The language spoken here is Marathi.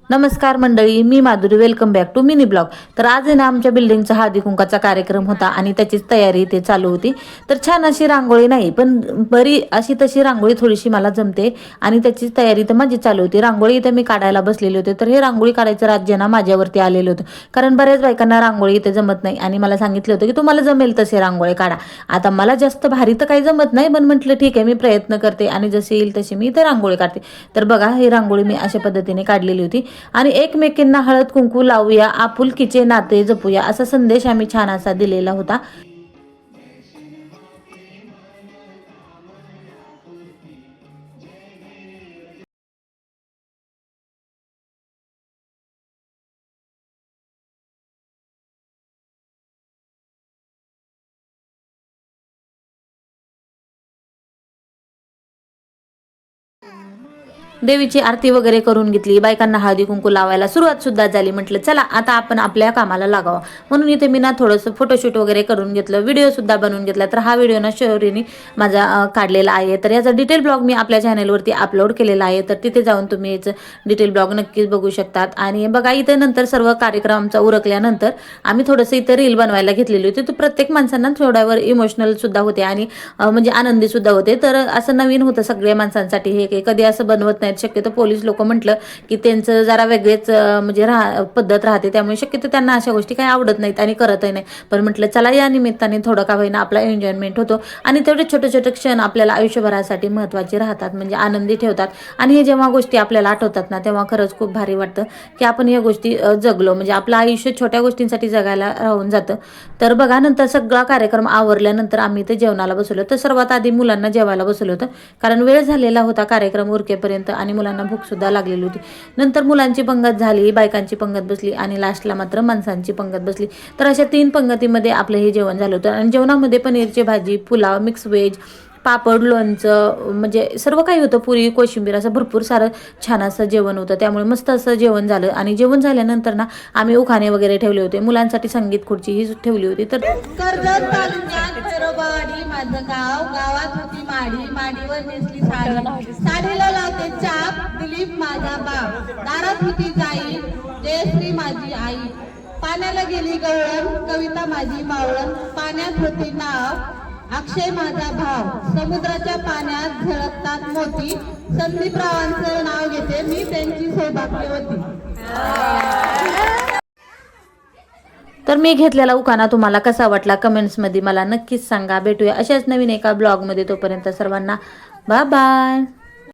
नमस्कार मंडळी, मी Madhuri. Welcome back to mini blog. तर आज आहे ना आमच्या बिल्डिंगचा हळदी कुंकाचा कार्यक्रम होता आणि त्याचीच तयारी इथे चालू होती. तर छान अशी रांगोळी नाही पण बरी अशी तशी रांगोळी थोडीशी मला जमते आणि त्याची तयारी तर माझी चालू होती. रांगोळी इथे मी काढायला बसलेले होते. तर हे रांगोळी काढायचं राज्य ना माझ्यावरती आलेलं होतं, कारण बऱ्याच बायकांना रांगोळी इथे जमत नाही आणि मला सांगितलं होतं की तुम्हाला जमेल तसे रांगोळी काढा. आता मला जास्त भारी तर काही जमत नाही, पण म्हटलं ठीक आहे, मी प्रयत्न करते आणि जसे येईल तशी मी इथे रांगोळी काढते. तर बघा, ही रांगोळी मी अशा पद्धतीने काढलेली होती आणि एकमेकींना हळद कुंकू लावूया, आपुलकीचे नाते जपूया असा संदेश आम्ही छान असा दिलेला होता. देवीची आरती वगैरे करून घेतली, बायकांना हळदी कुंकू लावायला सुरुवात सुद्धा झाली. म्हटलं चला आता आपण आपल्या कामाला लागावं, म्हणून इथे मी ना थोडंसं फोटोशूट वगैरे करून घेतलं, व्हिडिओ सुद्धा बनवून घेतला. तर हा व्हिडिओ ना शौर्यनी माझा काढलेला आहे. तर याचा डिटेल ब्लॉग मी आपल्या चॅनलवरती अपलोड केलेला आहे, तर तिथे जाऊन तुम्ही याचं डिटेल ब्लॉग नक्कीच बघू शकतात. आणि बघा, इथे नंतर सर्व कार्यक्रमांचा उरकल्यानंतर आम्ही थोडंसं इथे रील बनवायला घेतलेली होती. तर प्रत्येक माणसांना थोड्यावर इमोशनल सुद्धा होते आणि म्हणजे आनंदी सुद्धा होते. तर असं नवीन होतं सगळ्या माणसांसाठी, हे कधी असं बनवत नाही. शक्यतो पोलीस लोक म्हटलं की त्यांचं जरा वेगळेच म्हणजे पद्धत राहते, त्यामुळे शक्यतो त्यांना अशा गोष्टी काही आवडत नाहीत आणि करतही नाही. पण म्हटलं चला, या निमित्ताने थोडं का होईना आपला एन्जॉयमेंट होतो आणि तेवढे छोटे छोटे क्षण आपल्याला आयुष्यभरासाठी महत्त्वाचे राहतात, म्हणजे आनंदी ठेवतात. आणि हे जेव्हा गोष्टी आपल्याला आठवतात ना, तेव्हा खरंच खूप भारी वाटतं की आपण या गोष्टी जगलो, म्हणजे आपलं आयुष्य छोट्या गोष्टींसाठी जगायला राहून जातं. तर बघा, नंतर सगळा कार्यक्रम आवरल्यानंतर आम्ही ते जेवणाला बसवलं. तर सर्वात आधी मुलांना जेवायला बसवलं होतं, कारण वेळ झालेला होता कार्यक्रम उरकेपर्यंत आणि मुलांना भूक सुद्धा लागलेली होती. नंतर मुलांची पंगत झाली, बायकांची पंगत बसली आणि लास्टला मात्र माणसांची पंगत बसली. तर अशा 3 पंगतीमध्ये आपलं हे जेवण झालं होतं. आणि जेवणामध्ये पनीरची भाजी, पुलाव, मिक्स व्हेज, पापड, लोणचं, म्हणजे सर्व काही होतं, पुरी, कोशिंबीर, असं भरपूर सारं छान असं जेवण होतं. त्यामुळे मस्त असं जेवण झालं. आणि जेवण झाल्यानंतर ना आम्ही उखाणे वगैरे ठेवले होते, मुलांसाठी संगीत खुर्ची ही ठेवली होती. तर कर्जत तालुक्यात पेरोबावाडी माझं गाव, गावात होती माडी, माडीवर नेसली साडी, साडीला लावते चाप, दिलीप माझा बाप, दारात होती जाई, जयश्री माझी आई, पाण्याला गेली गवळण, कविता माझी मावळण, पाण्यात होती नाव, अक्षय माझा भाव, समुद्राच्या पाण्यात झळकतात मोती, संदीपरावांचं नाव घेते मी, त्यांची सौभाग्यवती. तर मी घेतलेला उखाणा तुम्हाला कसा वाटला कमेंट्समध्ये मला नक्कीच सांगा. भेटूया अशाच नवीन एका ब्लॉगमध्ये. तोपर्यंत सर्वांना बाय बाय.